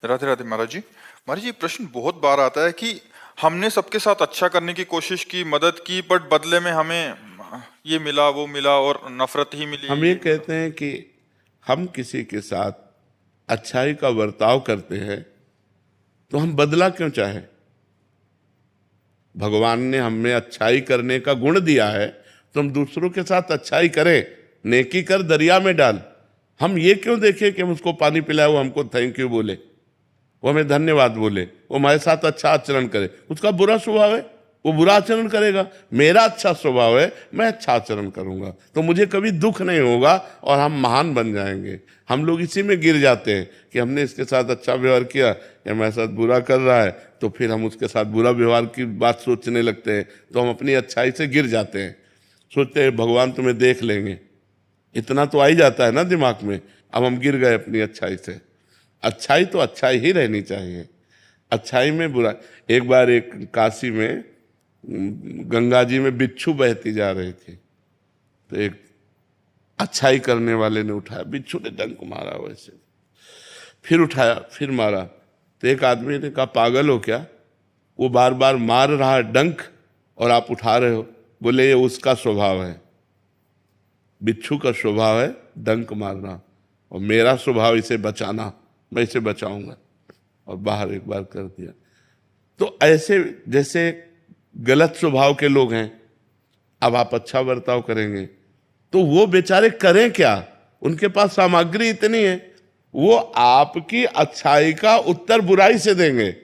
राधे राधे महाराज जी। महाराज जी, प्रश्न बहुत बार आता है कि हमने सबके साथ अच्छा करने की कोशिश की, मदद की, बट बदले में हमें ये मिला वो मिला और नफरत ही मिली, हम ये कहते हैं कि हम किसी के साथ अच्छाई का बर्ताव करते हैं तो हम बदला क्यों चाहें? भगवान ने हमें अच्छाई करने का गुण दिया है तो हम दूसरों के साथ अच्छाई करें। नेकी कर दरिया में डाल। हम ये क्यों देखें कि हम उसको पानी पिलाए, वो हमको थैंक यू बोले, वो हमें धन्यवाद बोले, वो हमारे साथ अच्छा आचरण करे। उसका बुरा स्वभाव है, वो बुरा आचरण करेगा। मेरा अच्छा स्वभाव है, मैं अच्छा आचरण करूंगा तो मुझे कभी दुख नहीं होगा और हम महान बन जाएंगे। हम लोग इसी में गिर जाते हैं कि हमने इसके साथ अच्छा व्यवहार किया, या हमारे साथ बुरा कर रहा है तो फिर हम उसके साथ बुरा व्यवहार की बात सोचने लगते हैं, तो हम अपनी अच्छाई से गिर जाते हैं। सोचते हैं भगवान तुम्हें देख लेंगे, इतना तो आ ही जाता है ना दिमाग में। अब हम गिर गए अपनी अच्छाई से। अच्छाई तो अच्छाई ही रहनी चाहिए, अच्छाई में बुरा। एक बार एक काशी में गंगा जी में बिच्छू बहती जा रही थी, तो एक अच्छाई करने वाले ने उठाया, बिच्छू ने डंक मारा वैसे, फिर उठाया, फिर मारा। तो एक आदमी ने कहा पागल हो क्या, वो बार बार मार रहा है डंक और आप उठा रहे हो। बोले ये उसका स्वभाव है, बिच्छू का स्वभाव है डंक मारना, और मेरा स्वभाव इसे बचाना, मैं इसे बचाऊंगा। और बाहर एक बार कर दिया। तो ऐसे जैसे गलत स्वभाव के लोग हैं, अब आप अच्छा बर्ताव करेंगे तो वो बेचारे करें क्या? उनके पास सामग्री इतनी है, वो आपकी अच्छाई का उत्तर बुराई से देंगे।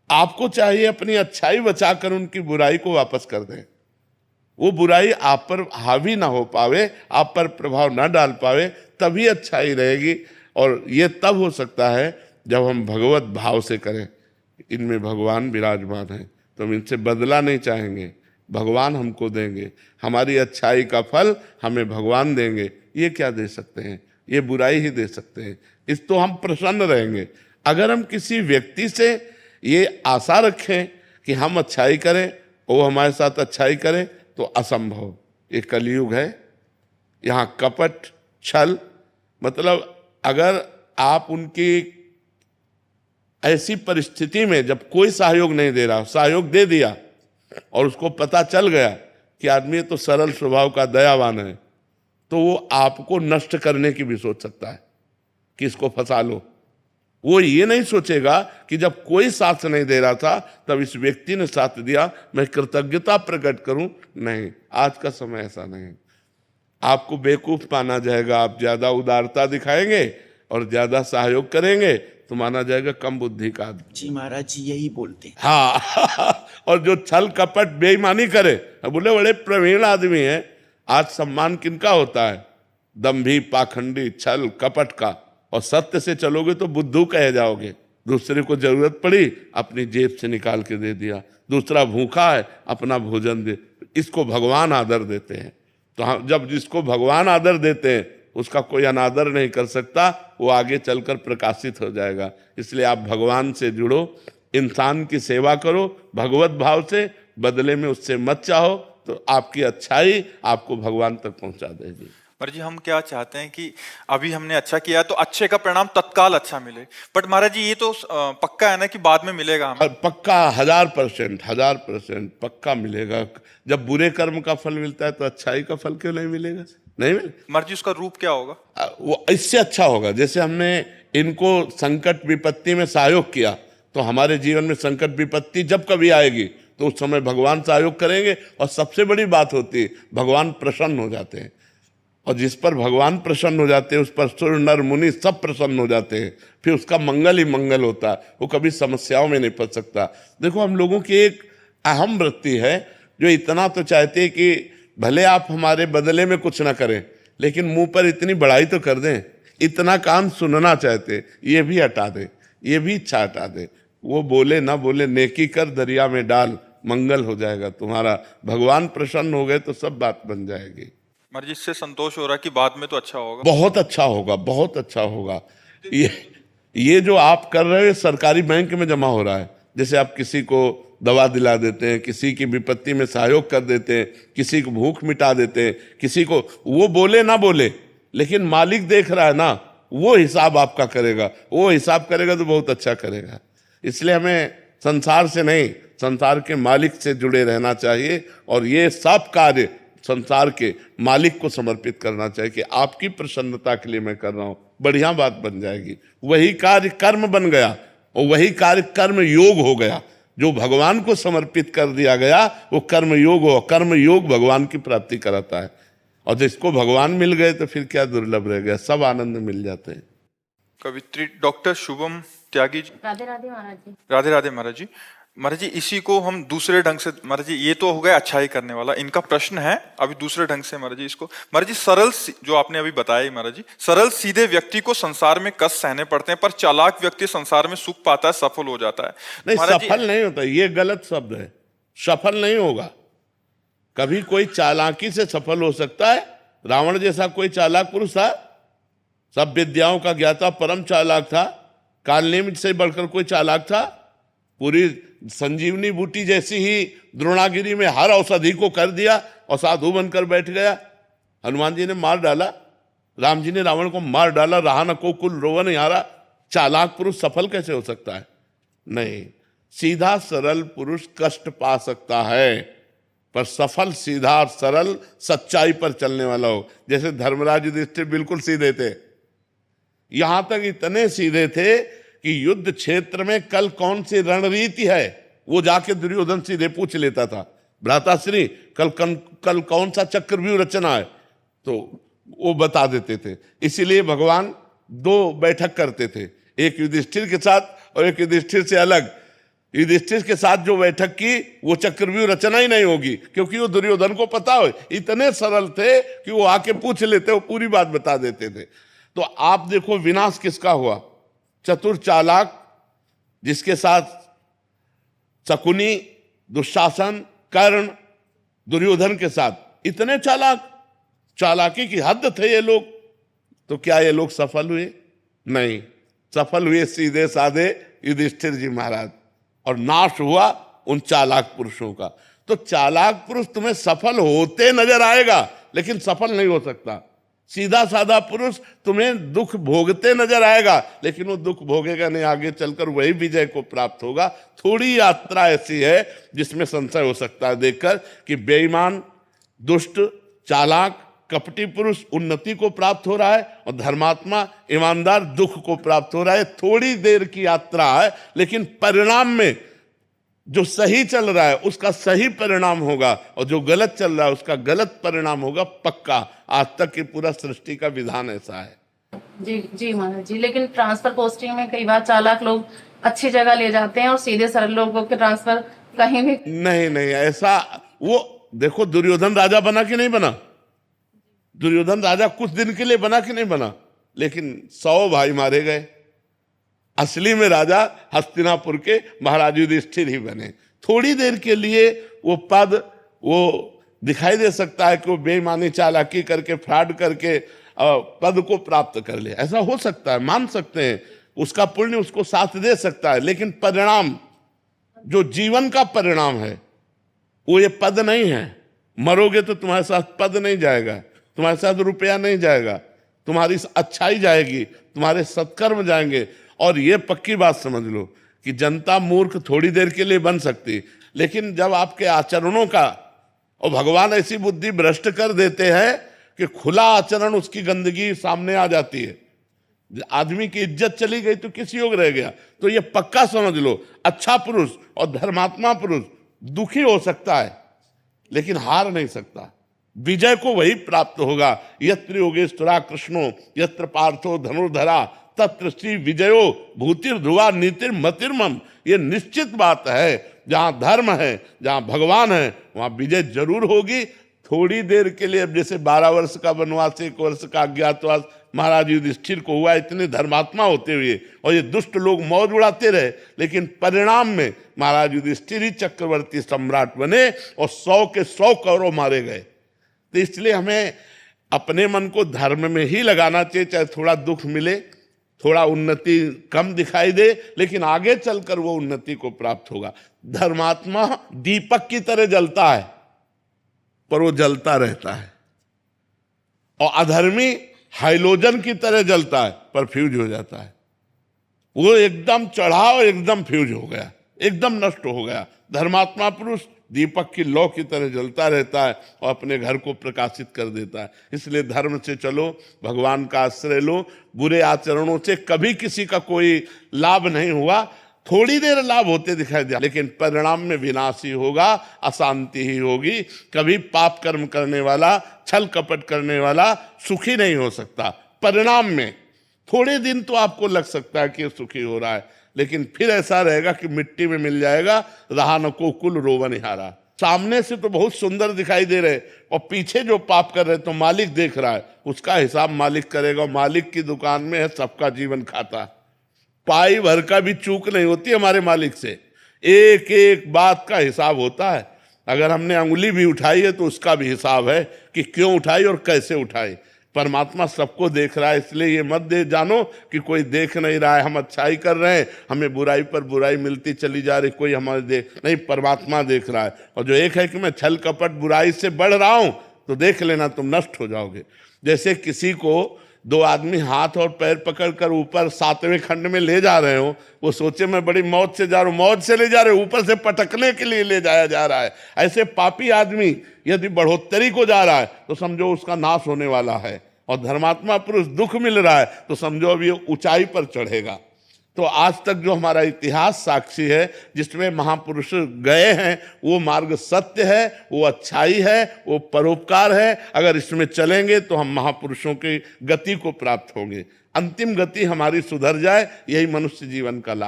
आपको चाहिए अपनी अच्छाई बचाकर उनकी बुराई को वापस कर दें। वो बुराई आप पर हावी ना हो पावे, आप पर प्रभाव ना डाल पावे, तभी अच्छाई रहेगी। और ये तब हो सकता है जब हम भगवत भाव से करें। इनमें भगवान विराजमान है तो हम इनसे बदला नहीं चाहेंगे, भगवान हमको देंगे। हमारी अच्छाई का फल हमें भगवान देंगे। ये क्या दे सकते हैं? ये बुराई ही दे सकते हैं। इस तो हम प्रसन्न रहेंगे। अगर हम किसी व्यक्ति से ये आशा रखें कि हम अच्छाई करें, वो हमारे साथ अच्छाई करें, तो असंभव। ये कलयुग है, यहाँ कपट छल, मतलब अगर आप उनकी ऐसी परिस्थिति में जब कोई सहयोग नहीं दे रहा, सहयोग दे दिया और उसको पता चल गया कि आदमी तो सरल स्वभाव का दयावान है, तो वो आपको नष्ट करने की भी सोच सकता है कि इसको फंसा लो। वो ये नहीं सोचेगा कि जब कोई साथ नहीं दे रहा था तब इस व्यक्ति ने साथ दिया, मैं कृतज्ञता प्रकट करूं। नहीं, आज का समय ऐसा नहीं। आपको बेवकूफ माना जाएगा, आप ज्यादा उदारता दिखाएंगे और ज्यादा सहयोग करेंगे तो माना जाएगा कम बुद्धि का आदमी। जी महाराज जी यही बोलते हैं। हाँ और जो छल कपट बेईमानी करे, बोले बड़े प्रवीण आदमी है। आज सम्मान किनका होता है? दंभी, पाखंडी, छल कपट का। और सत्य से चलोगे तो बुद्धू कहे जाओगे। दूसरे को जरूरत पड़ी, अपनी जेब से निकाल के दे दिया। दूसरा भूखा है, अपना भोजन दे। इसको भगवान आदर देते हैं। तो हम जब जिसको भगवान आदर देते हैं उसका कोई अनादर नहीं कर सकता, वो आगे चलकर प्रकाशित हो जाएगा। इसलिए आप भगवान से जुड़ो, इंसान की सेवा करो भगवत भाव से, बदले में उससे मत चाहो, तो आपकी अच्छाई आपको भगवान तक पहुंचा देगी। महाराज जी, हम क्या चाहते हैं कि अभी हमने अच्छा किया तो अच्छे का परिणाम तत्काल अच्छा मिले, बट महाराज जी ये तो पक्का है ना कि बाद में मिलेगा हमें? पक्का 1000% पक्का मिलेगा। जब बुरे कर्म का फल मिलता है तो अच्छाई का फल क्यों नहीं मिलेगा? नहीं मिले। महाराज जी, उसका रूप क्या होगा? वो इससे अच्छा होगा। जैसे हमने इनको संकट विपत्ति में सहयोग किया, तो हमारे जीवन में संकट विपत्ति जब कभी आएगी तो उस समय भगवान सहयोग करेंगे। और सबसे बड़ी बात होती है, भगवान प्रसन्न हो जाते हैं। और जिस पर भगवान प्रसन्न हो जाते हैं उस पर सुर नर मुनि सब प्रसन्न हो जाते हैं। फिर उसका मंगल ही मंगल होता है, वो कभी समस्याओं में नहीं फंस सकता। देखो, हम लोगों की एक अहम वृत्ति है जो इतना तो चाहते हैं कि भले आप हमारे बदले में कुछ ना करें, लेकिन मुंह पर इतनी बड़ाई तो कर दें। इतना कान सुनना चाहते, ये भी हटा दे, ये भी इच्छा हटा दे। वो बोले ना बोले, नेकी कर दरिया में डाल, मंगल हो जाएगा तुम्हारा। भगवान प्रसन्न हो गए तो सब बात बन जाएगी। महाराज जी, इससे संतोष हो रहा है कि बाद में तो अच्छा होगा? बहुत अच्छा होगा, बहुत अच्छा होगा। ये जो आप कर रहे हो सरकारी बैंक में जमा हो रहा है। जैसे आप किसी को दवा दिला देते हैं, किसी की विपत्ति में सहयोग कर देते हैं, किसी को भूख मिटा देते हैं, किसी को, वो बोले ना बोले लेकिन मालिक देख रहा है ना, वो हिसाब आपका करेगा, वो हिसाब करेगा तो बहुत अच्छा करेगा। इसलिए हमें संसार से नहीं, संसार के मालिक से जुड़े रहना चाहिए और ये सब कार्य संसार के मालिक को समर्पित करना चाहिए कि आपकी प्रसन्नता के लिए मैं कर रहा हूं, बढ़िया बात बन जाएगी। वही कार्य कर्म बन गया और वही कार्य कर्म योग हो गया। जो भगवान को समर्पित कर दिया गया वो कर्म योग हो, कर्म योग भगवान की प्राप्ति कराता है। और जिसको भगवान मिल गए तो फिर क्या दुर्लभ रह गया, सब आनंद मिल जाते हैं। कवित्री डॉक्टर शुभम त्यागी जी। राधे राधे महाराज जी। राधे राधे महाराज जी। महाराज जी, इसी को हम दूसरे ढंग से, महाराज जी ये तो हो गया अच्छाई करने वाला, इनका प्रश्न है अभी दूसरे ढंग से महाराज जी इसको। महाराज जी सरल, जो आपने अभी बताया महाराज जी, सरल सीधे व्यक्ति को संसार में कष्ट सहने पड़ते हैं, पर चालाक व्यक्ति संसार में सुख पाता है, सफल हो जाता है। नहीं, महाराज जी, सफल नहीं होता, ये गलत शब्द है। सफल नहीं होगा कभी। कोई चालाकी से सफल हो सकता है। रावण जैसा कोई चालाक पुरुष था, सब विद्याओं का ज्ञाता, परम चालाक था। कालनेम से बढ़कर कोई चालाक था? पूरी संजीवनी बूटी जैसी ही द्रोणागिरी में हर औषधि को कर दिया और साधु बनकर बैठ गया। हनुमान जी ने मार डाला, राम जी ने रावण को मार डाला, रहा न को कुल रोवन यारा। चालाक पुरुष सफल कैसे हो सकता है? नहीं, सीधा सरल पुरुष कष्ट पा सकता है, पर सफल सीधा सरल सच्चाई पर चलने वाला हो। जैसे धर्मराज युधिष्ठिर बिल्कुल सीधे थे, यहां तक इतने सीधे थे कि युद्ध क्षेत्र में कल कौन सी रणनीति है वो जाके दुर्योधन सीधे पूछ लेता था। भ्राताश्री कल कौन सा चक्रव्यूह रचना है, तो वो बता देते थे। इसीलिए भगवान दो बैठक करते थे, एक युधिष्ठिर के साथ और एक युधिष्ठिर से अलग। युधिष्ठिर के साथ जो बैठक की वो चक्रव्यूह रचना ही नहीं होगी, क्योंकि वो दुर्योधन को पता हो। इतने सरल थे कि वो आके पूछ लेते, वो पूरी बात बता देते थे। तो आप देखो विनाश किसका हुआ? चतुर चालाक, जिसके साथ शकुनी, दुशासन, कर्ण, दुर्योधन के साथ इतने चालाक, चालाकी की हद थे ये लोग। तो क्या ये लोग सफल हुए? नहीं, सफल हुए सीधे साधे युधिष्ठिर जी महाराज, और नाश हुआ उन चालाक पुरुषों का। तो चालाक पुरुष तुम्हें सफल होते नजर आएगा, लेकिन सफल नहीं हो सकता। सीधा साधा पुरुष तुम्हें दुख भोगते नजर आएगा, लेकिन वो दुख भोगेगा नहीं, आगे चलकर वही विजय को प्राप्त होगा। थोड़ी यात्रा ऐसी है जिसमें संशय हो सकता है देखकर कि बेईमान, दुष्ट, चालाक, कपटी पुरुष उन्नति को प्राप्त हो रहा है और धर्मात्मा, ईमानदार दुख को प्राप्त हो रहा है। थोड़ी देर की यात्रा है, लेकिन परिणाम में जो सही चल रहा है उसका सही परिणाम होगा और जो गलत चल रहा है उसका गलत परिणाम होगा, पक्का। आज तक की पूरा सृष्टि का विधान ऐसा है। जी जी महाराज जी, लेकिन ट्रांसफर पोस्टिंग में कई बार चालाक लोग अच्छी जगह ले जाते हैं और सीधे सरल लोगों के ट्रांसफर कहीं भी नहीं, ऐसा वो देखो, दुर्योधन राजा बना कि नहीं बना? दुर्योधन राजा कुछ दिन के लिए बना कि नहीं बना? लेकिन 100 भाई मारे गए। असली में राजा हस्तिनापुर के महाराज युधिष्ठिर ही बने। थोड़ी देर के लिए वो पद, वो दिखाई दे सकता है कि वो बेईमानी, चालाकी करके, फ्रॉड करके पद को प्राप्त कर ले, ऐसा हो सकता है, मान सकते हैं। उसका पुण्य उसको साथ दे सकता है, लेकिन परिणाम, जो जीवन का परिणाम है, वो ये पद नहीं है। मरोगे तो तुम्हारे साथ पद नहीं जाएगा, तुम्हारे साथ रुपया नहीं जाएगा, तुम्हारी अच्छाई जाएगी, तुम्हारे सत्कर्म जाएंगे। और ये पक्की बात समझ लो कि जनता मूर्ख थोड़ी देर के लिए बन सकती, लेकिन जब आपके आचरणों का, और भगवान ऐसी बुद्धि भ्रष्ट कर देते हैं कि खुला आचरण, उसकी गंदगी सामने आ जाती है। आदमी की इज्जत चली गई तो किस योग रह गया? तो ये पक्का समझ लो, अच्छा पुरुष और धर्मात्मा पुरुष दुखी हो सकता है, लेकिन हार नहीं सकता। विजय को वही प्राप्त होगा। यत्र योगेश्वरा कृष्णो यत्र पार्थो धनुर्धरा तत्र श्री विजयो भूतिर ध्रुवा नीतिर मतिर्मम। ये निश्चित बात है, जहां धर्म है, जहां भगवान है, वहां विजय जरूर होगी। थोड़ी देर के लिए, अब जैसे 12 वर्ष का वनवास, 1 वर्ष का अज्ञातवास महाराज युधिष्ठिर को हुआ, इतने धर्मात्मा होते हुए, और ये दुष्ट लोग मौज उड़ाते रहे, लेकिन परिणाम में महाराज युधिष्ठिर ही चक्रवर्ती सम्राट बने और 100 के 100 कौरव मारे गए। तो इसलिए हमें अपने मन को धर्म में ही लगाना चाहिए, चाहे थोड़ा दुख मिले, थोड़ा उन्नति कम दिखाई दे, लेकिन आगे चलकर वो उन्नति को प्राप्त होगा। धर्मात्मा दीपक की तरह जलता है, पर वो जलता रहता है, और अधर्मी हाइलोजन की तरह जलता है पर फ्यूज हो जाता है। वो एकदम चढ़ा और एकदम फ्यूज हो गया, एकदम नष्ट हो गया। धर्मात्मा पुरुष दीपक की लौ की तरह जलता रहता है और अपने घर को प्रकाशित कर देता है। इसलिए धर्म से चलो, भगवान का आश्रय लो। बुरे आचरणों से कभी किसी का कोई लाभ नहीं हुआ, थोड़ी देर लाभ होते दिखाई दिया, लेकिन परिणाम में विनाश ही होगा, अशांति ही होगी। कभी पाप कर्म करने वाला, छल कपट करने वाला सुखी नहीं हो सकता। परिणाम में थोड़े दिन तो आपको लग सकता है कि सुखी हो रहा है, लेकिन फिर ऐसा रहेगा कि मिट्टी में मिल जाएगा, रहा न को कुल रोवन हारा। सामने से तो बहुत सुंदर दिखाई दे रहे और पीछे जो पाप कर रहे तो मालिक देख रहा है, उसका हिसाब मालिक करेगा। मालिक की दुकान में है सबका जीवन खाता, पाई भर का भी चूक नहीं होती हमारे मालिक से। एक एक बात का हिसाब होता है। अगर हमने अंगुली भी उठाई है तो उसका भी हिसाब है कि क्यों उठाई और कैसे उठाई। परमात्मा सबको देख रहा है, इसलिए ये मत दे जानो कि कोई देख नहीं रहा है, हम अच्छाई कर रहे हैं, हमें बुराई पर बुराई मिलती चली जा रही, कोई हमारे देख नहीं। परमात्मा देख रहा है। और जो एक है कि मैं छल कपट बुराई से बढ़ रहा हूं, तो देख लेना तुम नष्ट हो जाओगे। जैसे किसी को दो आदमी हाथ और पैर पकड़कर ऊपर 7वें खंड में ले जा रहे हो, वो सोचे मैं बड़ी मौत से जा रहा हूं, मौत से ले जा रहे हो, ऊपर से पटकने के लिए ले जाया जा रहा है। ऐसे पापी आदमी यदि बढ़ोतरी को जा रहा है तो समझो उसका नाश होने वाला है, और धर्मात्मा पुरुष दुख मिल रहा है तो समझो अब ये ऊंचाई पर चढ़ेगा। तो आज तक जो हमारा इतिहास साक्षी है, जिसमें महापुरुष गए हैं, वो मार्ग सत्य है, वो अच्छाई है, वो परोपकार है। अगर इसमें चलेंगे तो हम महापुरुषों की गति को प्राप्त होंगे। अंतिम गति हमारी सुधर जाए, यही मनुष्य जीवन का लाभ।